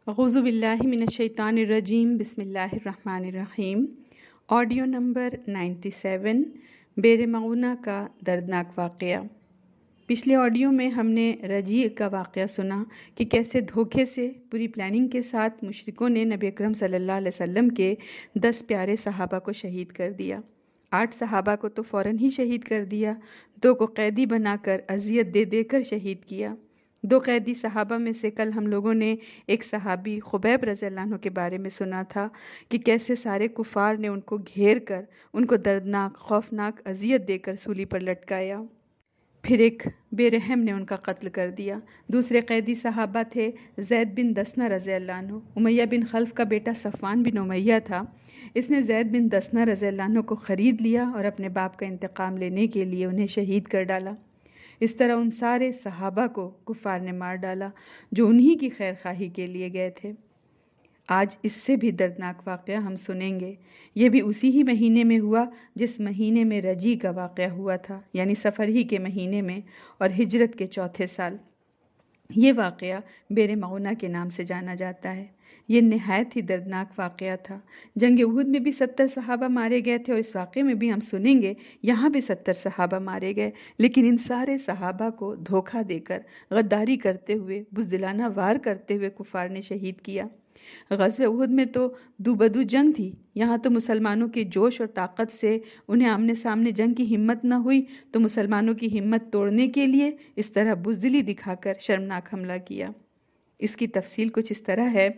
اعوذ باللہ من الشیطان الرجیم، بسم اللہ الرحمن الرحیم۔ آڈیو نمبر 97، بیر معونہ کا دردناک واقعہ۔ پچھلے آڈیو میں ہم نے رجیع کا واقعہ سنا کہ کیسے دھوکے سے پوری پلاننگ کے ساتھ مشرکوں نے نبی اکرم صلی اللہ علیہ وسلم کے 10 پیارے صحابہ کو شہید کر دیا۔ 8 صحابہ کو تو فوراً ہی شہید کر دیا، 2 کو قیدی بنا کر اذیت دے دے کر شہید کیا۔ 2 قیدی صحابہ میں سے کل ہم لوگوں نے ایک صحابی خبیب رضی اللہ عنہ کے بارے میں سنا تھا کہ کیسے سارے کفار نے ان کو گھیر کر ان کو دردناک خوفناک اذیت دے کر سولی پر لٹکایا، پھر ایک بے رحم نے ان کا قتل کر دیا۔ دوسرے قیدی صحابہ تھے زید بن دسنہ رضی اللہ عنہ۔ امیہ بن خلف کا بیٹا صفوان بن امیہ تھا، اس نے زید بن دسنہ رضی اللہ عنہ کو خرید لیا اور اپنے باپ کا انتقام لینے کے لیے انہیں شہید کر ڈالا۔ اس طرح ان سارے صحابہ کو کفار نے مار ڈالا جو انہی کی خیر خواہی کے لیے گئے تھے۔ آج اس سے بھی دردناک واقعہ ہم سنیں گے۔ یہ بھی اسی ہی مہینے میں ہوا جس مہینے میں رجیع کا واقعہ ہوا تھا، یعنی سفر ہی کے مہینے میں، اور ہجرت کے 4تھے سال۔ یہ واقعہ بیر معونہ کے نام سے جانا جاتا ہے۔ یہ نہایت ہی دردناک واقعہ تھا۔ جنگ احد میں بھی 70 صحابہ مارے گئے تھے، اور اس واقعے میں بھی ہم سنیں گے یہاں بھی 70 صحابہ مارے گئے، لیکن ان سارے صحابہ کو دھوکہ دے کر، غداری کرتے ہوئے، بزدلانہ وار کرتے ہوئے کفار نے شہید کیا۔ غزوہ احد میں تو دو بدو جنگ تھی، یہاں تو مسلمانوں کے جوش اور طاقت سے انہیں آمنے سامنے جنگ کی ہمت نہ ہوئی تو مسلمانوں کی ہمت توڑنے کے لیے اس طرح بزدلی دکھا کر شرمناک حملہ کیا۔ اس کی تفصیل کچھ اس طرح ہے۔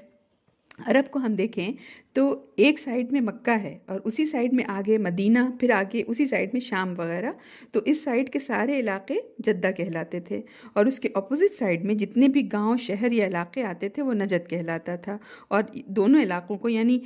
عرب کو ہم دیکھیں تو ایک سائیڈ میں مکہ ہے اور اسی سائیڈ میں آگے مدینہ، پھر آگے اسی سائیڈ میں شام وغیرہ، تو اس سائیڈ کے سارے علاقے جدہ کہلاتے تھے، اور اس کے اپوزٹ سائیڈ میں جتنے بھی گاؤں شہر یا علاقے آتے تھے وہ نجد کہلاتا تھا، اور دونوں علاقوں کو یعنی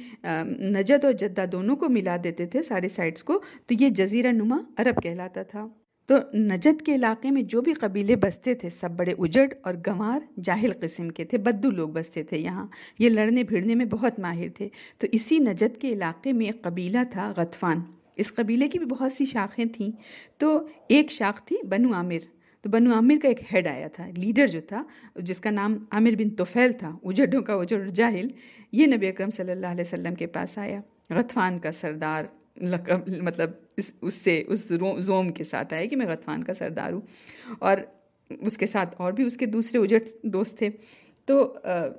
نجد اور جدہ دونوں کو ملا دیتے تھے سارے سائیڈز کو، تو یہ جزیرہ نما عرب کہلاتا تھا۔ تو نجد کے علاقے میں جو بھی قبیلے بستے تھے سب بڑے اجڑ اور گنوار جاہل قسم کے تھے، بدو لوگ بستے تھے یہاں، یہ لڑنے بھیڑنے میں بہت ماہر تھے۔ تو اسی نجد کے علاقے میں ایک قبیلہ تھا غطفان، اس قبیلے کی بھی بہت سی شاخیں تھیں، تو ایک شاخ تھی بنو عامر، تو بنو عامر کا ایک ہیڈ آیا تھا، لیڈر جو تھا، جس کا نام عامر بن طفیل تھا، اجڑوں کا اجڑ جاہل، یہ نبی اکرم صلی اللہ علیہ وسلم کے پاس آیا، غطفان کا سردار، مطلب اس زوم کے ساتھ آئے کہ میں غطفان کا سردار ہوں، اور اس کے ساتھ اور بھی اس کے دوسرے اجڑ دوست تھے۔ تو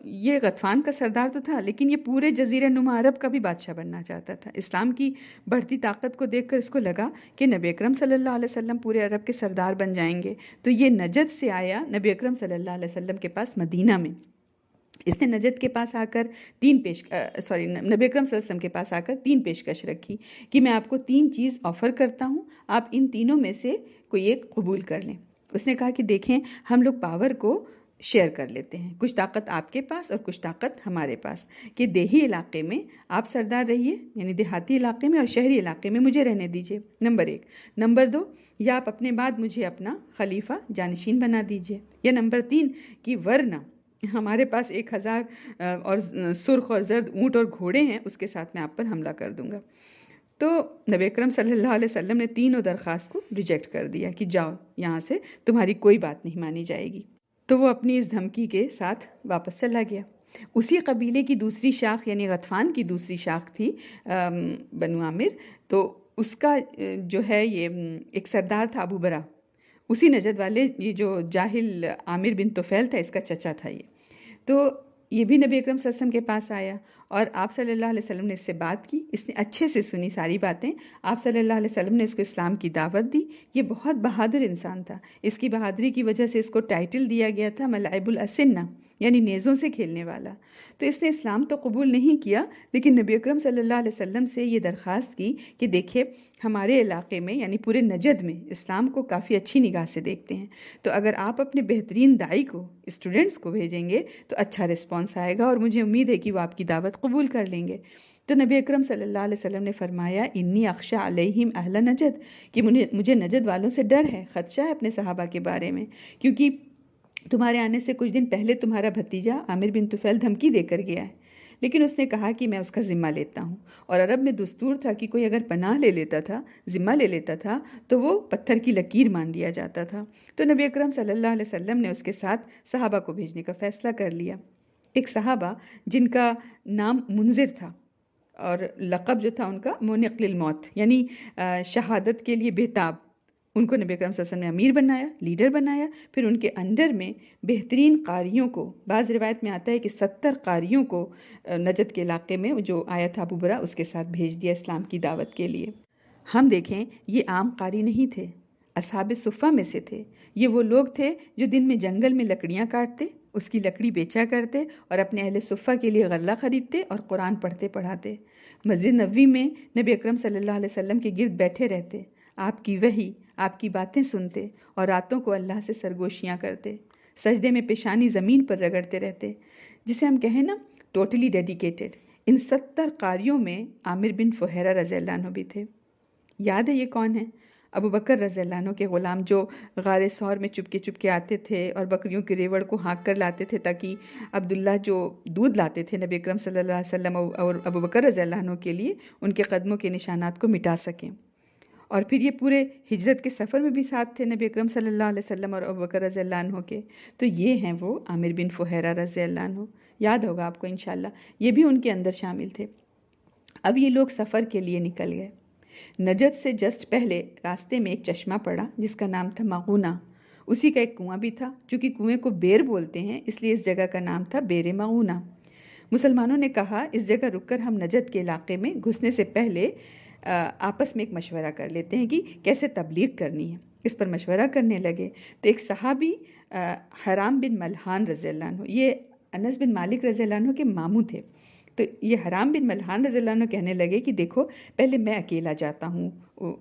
یہ غطفان کا سردار تو تھا، لیکن یہ پورے جزیرہ نما عرب کا بھی بادشاہ بننا چاہتا تھا۔ اسلام کی بڑھتی طاقت کو دیکھ کر اس کو لگا کہ نبی اکرم صلی اللہ علیہ وسلم پورے عرب کے سردار بن جائیں گے، تو یہ نجد سے آیا نبی اکرم صلی اللہ علیہ وسلم کے پاس مدینہ میں۔ اس نے نجد کے پاس آ کر نبی اکرم صلی اللہ علیہ وسلم کے پاس آ کر 3 پیشکش رکھی کہ میں آپ کو 3 چیز آفر کرتا ہوں، آپ ان تینوں میں سے کوئی ایک قبول کر لیں۔ اس نے کہا کہ دیکھیں ہم لوگ پاور کو شیئر کر لیتے ہیں، کچھ طاقت آپ کے پاس اور کچھ طاقت ہمارے پاس، کہ دیہی علاقے میں آپ سردار رہیے، یعنی دیہاتی علاقے میں، اور شہری علاقے میں مجھے رہنے دیجیے، نمبر 1۔ نمبر 2، یا آپ اپنے بعد مجھے اپنا خلیفہ جانشین بنا دیجیے، یا نمبر 3 کہ ورنہ ہمارے پاس 1000 اور سرخ اور زرد اونٹ اور گھوڑے ہیں، اس کے ساتھ میں آپ پر حملہ کر دوں گا۔ تو نبی اکرم صلی اللہ علیہ وسلم نے تینوں درخواست کو ریجیکٹ کر دیا کہ جاؤ یہاں سے، تمہاری کوئی بات نہیں مانی جائے گی۔ تو وہ اپنی اس دھمکی کے ساتھ واپس چلا گیا۔ اسی قبیلے کی دوسری شاخ یعنی غطفان کی دوسری شاخ تھی بنو عامر، تو اس کا جو ہے یہ ایک سردار تھا ابو برا، اسی نجد والے، یہ جو جاہل عامر بن طفیل تھا اس کا چچا تھا یہ۔ تو یہ بھی نبی اکرم صلی اللہ علیہ وسلم کے پاس آیا، اور آپ صلی اللہ علیہ وسلم نے اس سے بات کی، اس نے اچھے سے سنی ساری باتیں، آپ صلی اللہ علیہ وسلم نے اس کو اسلام کی دعوت دی۔ یہ بہت بہادر انسان تھا، اس کی بہادری کی وجہ سے اس کو ٹائٹل دیا گیا تھا ملعب الاسنہ، یعنی نیزوں سے کھیلنے والا۔ تو اس نے اسلام تو قبول نہیں کیا، لیکن نبی اکرم صلی اللہ علیہ وسلم سے یہ درخواست کی کہ دیکھیں ہمارے علاقے میں یعنی پورے نجد میں اسلام کو کافی اچھی نگاہ سے دیکھتے ہیں، تو اگر آپ اپنے بہترین داعی کو، اسٹوڈنٹس کو بھیجیں گے تو اچھا رسپانس آئے گا، اور مجھے امید ہے کہ وہ آپ کی دعوت قبول کر لیں گے۔ تو نبی اکرم صلی اللہ علیہ وسلم نے فرمایا انی اخشی علیہم اہل نجد، کہ مجھے نجد والوں سے ڈر ہے، خدشہ ہے اپنے صحابہ کے بارے میں، کیونکہ تمہارے آنے سے کچھ دن پہلے تمہارا بھتیجا عامر بن طفیل دھمکی دے کر گیا ہے۔ لیکن اس نے کہا کہ میں اس کا ذمہ لیتا ہوں، اور عرب میں دستور تھا کہ کوئی اگر پناہ لے لیتا تھا، ذمہ لے لیتا تھا، تو وہ پتھر کی لکیر مان لیا جاتا تھا۔ تو نبی اکرم صلی اللہ علیہ وسلم نے اس کے ساتھ صحابہ کو بھیجنے کا فیصلہ کر لیا۔ ایک صحابہ جن کا نام منذر تھا اور لقب جو تھا ان کا منقل الموت، یعنی شہادت کے لیے بےتاب، ان کو نبی اکرم صلی اللہ علیہ وسلم نے امیر بنایا، لیڈر بنایا، پھر ان کے انڈر میں بہترین قاریوں کو، بعض روایت میں آتا ہے کہ 70 قاریوں کو نجد کے علاقے میں جو آیا تھا ابو برا، اس کے ساتھ بھیج دیا اسلام کی دعوت کے لیے۔ ہم دیکھیں یہ عام قاری نہیں تھے، اصحاب صفہ میں سے تھے۔ یہ وہ لوگ تھے جو دن میں جنگل میں لکڑیاں کاٹتے، اس کی لکڑی بیچا کرتے اور اپنے اہل صفہ کے لیے غلہ خریدتے اور قرآن پڑھتے پڑھاتے، مسجد نبوی میں نبی اکرم صلی اللہ علیہ وسلم کے گرد بیٹھے رہتے، آپ کی وحی، آپ کی باتیں سنتے اور راتوں کو اللہ سے سرگوشیاں کرتے، سجدے میں پیشانی زمین پر رگڑتے رہتے، جسے ہم کہیں نا ٹوٹلی ڈیڈیکیٹڈ۔ ان 70 قاریوں میں عامر بن فہیرہ رضی اللہ عنہ بھی تھے۔ یاد ہے یہ کون ہے؟ ابو بکر رضی اللہ عنہ کے غلام جو غار ثور میں چپکے چپکے آتے تھے اور بکریوں کے ریوڑ کو ہانک کر لاتے تھے تاکہ عبداللہ جو دودھ لاتے تھے نبی اکرم صلی اللہ علیہ وسلم اور ابو بکر رضی اللہ عنہ کے لیے، ان کے قدموں کے نشانات کو مٹا سکیں۔ اور پھر یہ پورے ہجرت کے سفر میں بھی ساتھ تھے نبی اکرم صلی اللہ علیہ وسلم اور ابو بکر رضی اللہ عنہ کے۔ تو یہ ہیں وہ عامر بن فہیرہ رضی اللہ عنہ، یاد ہوگا آپ کو انشاءاللہ، یہ بھی ان کے اندر شامل تھے۔ اب یہ لوگ سفر کے لیے نکل گئے۔ نجد سے جسٹ پہلے راستے میں ایک چشمہ پڑا جس کا نام تھا مغونہ، اسی کا ایک کنواں بھی تھا، چونکہ کنویں کو بیر بولتے ہیں اس لیے اس جگہ کا نام تھا بیر مغونہ۔ مسلمانوں نے کہا اس جگہ رک کر ہم نجد کے علاقے میں گھسنے سے پہلے آپس میں ایک مشورہ کر لیتے ہیں کہ کیسے تبلیغ کرنی ہے۔ اس پر مشورہ کرنے لگے تو ایک صحابی حرام بن ملحان رضی اللہ عنہ، یہ انس بن مالک رضی اللہ عنہ کے ماموں تھے، تو یہ حرام بن ملحان رضی اللہ عنہ کہنے لگے کہ دیکھو پہلے میں اکیلا جاتا ہوں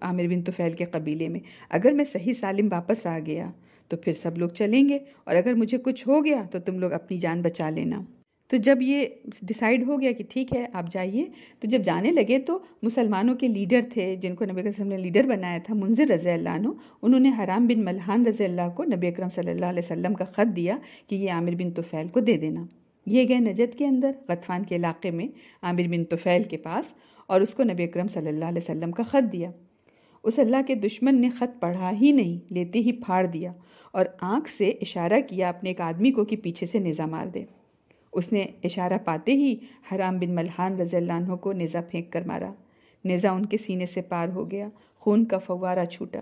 عامر بن طفیل کے قبیلے میں، اگر میں صحیح سالم واپس آ گیا تو پھر سب لوگ چلیں گے، اور اگر مجھے کچھ ہو گیا تو تم لوگ اپنی جان بچا لینا۔ تو جب یہ ڈیسائیڈ ہو گیا کہ ٹھیک ہے آپ جائیے، تو جب جانے لگے تو مسلمانوں کے لیڈر تھے جن کو نبی اکرم صلی اللہ علیہ وسلم نے لیڈر بنایا تھا، منذر رضی اللہ عنہ، انہوں نے حرام بن ملحان رضی اللہ کو نبی اکرم صلی اللہ علیہ وسلم کا خط دیا کہ یہ عامر بن طفیل کو دے دینا۔ یہ گئے نجد کے اندر غطفان کے علاقے میں عامر بن طفیل کے پاس، اور اس کو نبی اکرم صلی اللہ علیہ وسلم کا خط دیا۔ اس اللہ کے دشمن نے خط پڑھا ہی نہیں، لیتے ہی پھاڑ دیا اور آنکھ سے اشارہ کیا اپنے ایک آدمی کو کہ پیچھے سے نیزہ مار دے۔ اس نے اشارہ پاتے ہی حرام بن ملحان رضی اللہ عنہ کو نیزہ پھینک کر مارا، نیزہ ان کے سینے سے پار ہو گیا، خون کا فوارہ چھوٹا۔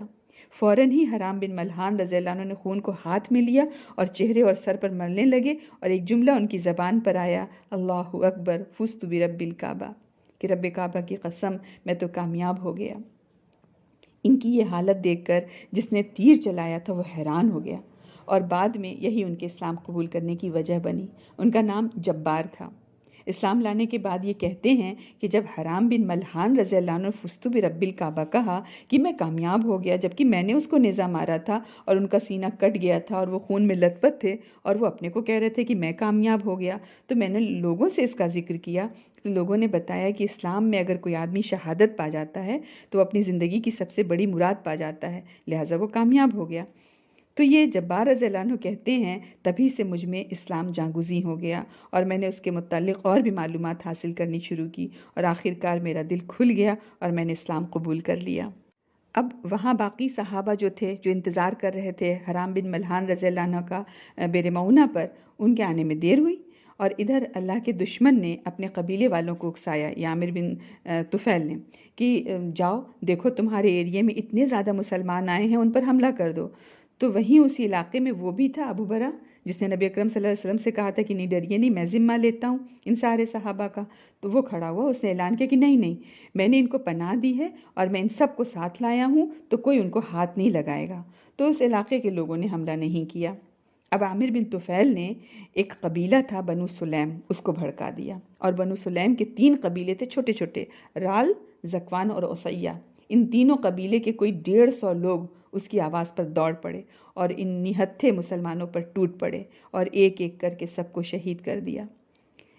فوراً ہی حرام بن ملحان رضی اللہ عنہ نے خون کو ہاتھ میں لیا اور چہرے اور سر پر ملنے لگے، اور ایک جملہ ان کی زبان پر آیا، اللہ اکبر فزت برب الکعبہ، کہ رب کعبہ کی قسم میں تو کامیاب ہو گیا۔ ان کی یہ حالت دیکھ کر جس نے تیر چلایا تھا وہ حیران ہو گیا، اور بعد میں یہی ان کے اسلام قبول کرنے کی وجہ بنی۔ ان کا نام جبار تھا۔ اسلام لانے کے بعد یہ کہتے ہیں کہ جب حرام بن ملحان رضی اللہ عنہ فزت برب الکعبہ کہا کہ میں کامیاب ہو گیا، جبکہ میں نے اس کو نیزہ مارا تھا اور ان کا سینہ کٹ گیا تھا اور وہ خون میں لت پت تھے، اور وہ اپنے کو کہہ رہے تھے کہ میں کامیاب ہو گیا، تو میں نے لوگوں سے اس کا ذکر کیا تو لوگوں نے بتایا کہ اسلام میں اگر کوئی آدمی شہادت پا جاتا ہے تو وہ اپنی زندگی کی سب سے بڑی مراد پا جاتا ہے، لہٰذا وہ کامیاب ہو گیا۔ تو یہ جبار رضی اللہ عنہ کہتے ہیں تبھی سے مجھ میں اسلام جاگزیں ہو گیا، اور میں نے اس کے متعلق اور بھی معلومات حاصل کرنی شروع کی، اور آخر کار میرا دل کھل گیا اور میں نے اسلام قبول کر لیا۔ اب وہاں باقی صحابہ جو تھے جو انتظار کر رہے تھے حرام بن ملحان رضی اللہ عنہ کا بیر مؤونہ پر، ان کے آنے میں دیر ہوئی، اور ادھر اللہ کے دشمن نے اپنے قبیلے والوں کو اکسایا، یا عامر بن طفیل نے، کہ جاؤ دیکھو تمہارے ایریے میں اتنے زیادہ مسلمان آئے ہیں، ان پر حملہ کر دو۔ تو وہیں اسی علاقے میں وہ بھی تھا ابو برا، جس نے نبی اکرم صلی اللہ علیہ وسلم سے کہا تھا کہ نہیں ڈریے نہیں، میں ذمہ لیتا ہوں ان سارے صحابہ کا۔ تو وہ کھڑا ہوا، اس نے اعلان کیا کہ نہیں، میں نے ان کو پناہ دی ہے اور میں ان سب کو ساتھ لایا ہوں، تو کوئی ان کو ہاتھ نہیں لگائے گا۔ تو اس علاقے کے لوگوں نے حملہ نہیں کیا۔ اب عامر بن طفیل نے ایک قبیلہ تھا بنو سلیم، اس کو بھڑکا دیا، اور بنو سلیم کے 3 قبیلے تھے چھوٹے چھوٹے، رال، زکوان اور اسیہ۔ ان تینوں قبیلے کے کوئی 150 لوگ اس کی آواز پر دوڑ پڑے اور ان نہتھے مسلمانوں پر ٹوٹ پڑے اور ایک ایک کر کے سب کو شہید کر دیا۔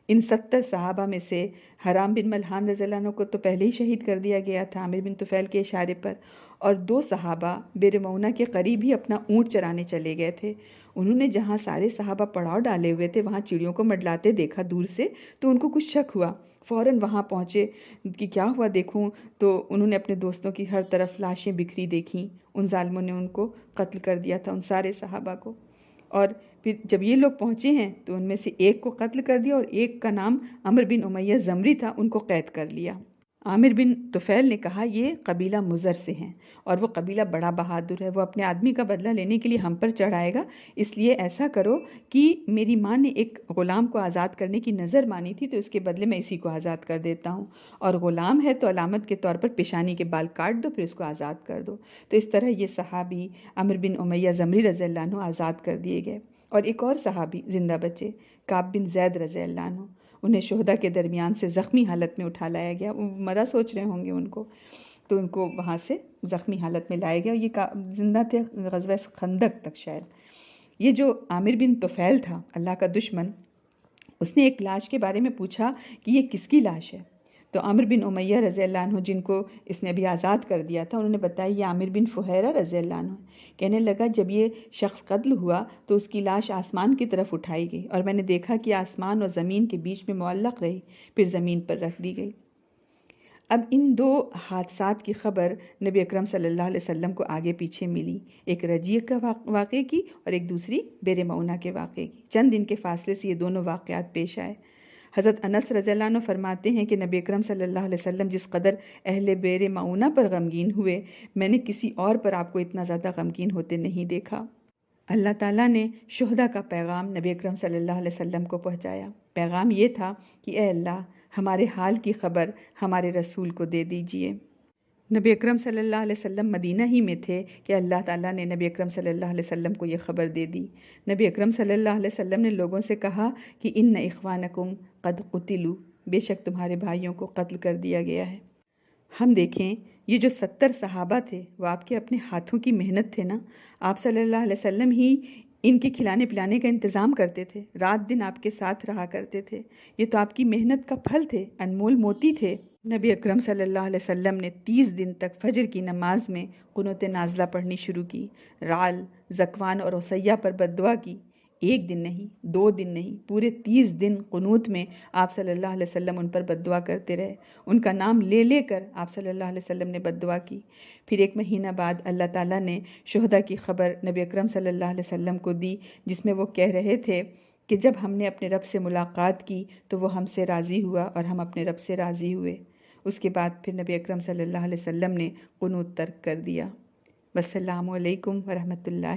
ان 70 صحابہ میں سے حرام بن ملحان رضی اللہ عنہ کو تو پہلے ہی شہید کر دیا گیا تھا عامر بن طفیل کے اشارے پر، اور 2 صحابہ بیر مؤونہ کے قریب ہی اپنا اونٹ چرانے چلے گئے تھے۔ انہوں نے جہاں سارے صحابہ پڑاؤ ڈالے ہوئے تھے وہاں چڑیوں کو منڈلاتے دیکھا دور سے، تو ان کو کچھ شک ہوا، فوراً وہاں پہنچے کہ کیا ہوا دیکھوں، تو انہوں نے اپنے دوستوں کی ہر طرف لاشیں بکھری دیکھیں، ان ظالموں نے ان کو قتل کر دیا تھا، ان سارے صحابہ کو۔ اور پھر جب یہ لوگ پہنچے ہیں تو ان میں سے ایک کو قتل کر دیا اور ایک کا نام عمرو بن امیہ زمری تھا، ان کو قید کر لیا۔ عامر بن طفیل نے کہا یہ قبیلہ مضر سے ہیں اور وہ قبیلہ بڑا بہادر ہے، وہ اپنے آدمی کا بدلہ لینے کے لیے ہم پر چڑھائے گا، اس لیے ایسا کرو کہ میری ماں نے ایک غلام کو آزاد کرنے کی نظر مانی تھی تو اس کے بدلے میں اسی کو آزاد کر دیتا ہوں، اور غلام ہے تو علامت کے طور پر پیشانی کے بال کاٹ دو پھر اس کو آزاد کر دو۔ تو اس طرح یہ صحابی عمرو بن امیہ زمری رضی اللہ عنہ آزاد کر دیے گئے، اور ایک اور صحابی زندہ بچے، کعب بن زید رضی اللہ عنہ، انہیں شہداء کے درمیان سے زخمی حالت میں اٹھا لایا گیا، وہ مرا سوچ رہے ہوں گے ان کو، تو ان کو وہاں سے زخمی حالت میں لایا گیا، یہ زندہ تھے غزوہ خندق تک شاید۔ یہ جو عامر بن طفیل تھا اللہ کا دشمن، اس نے ایک لاش کے بارے میں پوچھا کہ یہ کس کی لاش ہے؟ تو عامر بن امیہ رضی اللہ عنہ جن کو اس نے ابھی آزاد کر دیا تھا، انہوں نے بتایا یہ عامر بن فہیرہ رضی اللہ عنہ۔ کہنے لگا جب یہ شخص قتل ہوا تو اس کی لاش آسمان کی طرف اٹھائی گئی اور میں نے دیکھا کہ آسمان اور زمین کے بیچ میں معلق رہی، پھر زمین پر رکھ دی گئی۔ اب ان دو حادثات کی خبر نبی اکرم صلی اللہ علیہ وسلم کو آگے پیچھے ملی، ایک رجیع کا واقعے کی اور ایک دوسری بئر معونہ کے واقعے کی۔ چند دن کے فاصلے سے یہ دونوں واقعات پیش آئے۔ حضرت انس رضی اللہ عنہ فرماتے ہیں کہ نبی اکرم صلی اللہ علیہ وسلم جس قدر اہل بئر معونہ پر غمگین ہوئے، میں نے کسی اور پر آپ کو اتنا زیادہ غمگین ہوتے نہیں دیکھا۔ اللہ تعالیٰ نے شہداء کا پیغام نبی اکرم صلی اللہ علیہ وسلم کو پہنچایا۔ پیغام یہ تھا کہ اے اللہ ہمارے حال کی خبر ہمارے رسول کو دے دیجئے۔ نبی اکرم صلی اللہ علیہ وسلم مدینہ ہی میں تھے کہ اللہ تعالیٰ نے نبی اکرم صلی اللہ علیہ وسلم کو یہ خبر دے دی۔ نبی اکرم صلی اللہ علیہ وسلم نے لوگوں سے کہا کہ ان اخوانکم قد قتلوا، بے شک تمہارے بھائیوں کو قتل کر دیا گیا ہے۔ ہم دیکھیں یہ جو 70 صحابہ تھے وہ آپ کے اپنے ہاتھوں کی محنت تھے نا، آپ صلی اللہ علیہ وسلم ہی ان کے کھلانے پلانے کا انتظام کرتے تھے، رات دن آپ کے ساتھ رہا کرتے تھے، یہ تو آپ کی محنت کا پھل تھے، انمول موتی تھے۔ نبی اکرم صلی اللہ علیہ وسلم نے 30 دن تک فجر کی نماز میں قنوت نازلہ پڑھنی شروع کی، رعل، ذکوان اور عصیہ پر بد دعا کی، ایک دن نہیں، 2 دن نہیں، پورے 30 دن قنوت میں آپ صلی اللہ علیہ وسلم ان پر بد دعا کرتے رہے، ان کا نام لے لے کر آپ صلی اللہ علیہ وسلم نے بد دعا کی۔ پھر 1 مہینہ بعد اللہ تعالیٰ نے شہداء کی خبر نبی اکرم صلی اللہ علیہ وسلم کو دی، جس میں وہ کہہ رہے تھے کہ جب ہم نے اپنے رب سے ملاقات کی تو وہ ہم سے راضی ہوا اور ہم اپنے رب سے راضی ہوئے۔ اس کے بعد پھر نبی اکرم صلی اللہ علیہ وسلم نے قنوت ترک کر دیا۔ والسلام علیکم ورحمۃ اللہ۔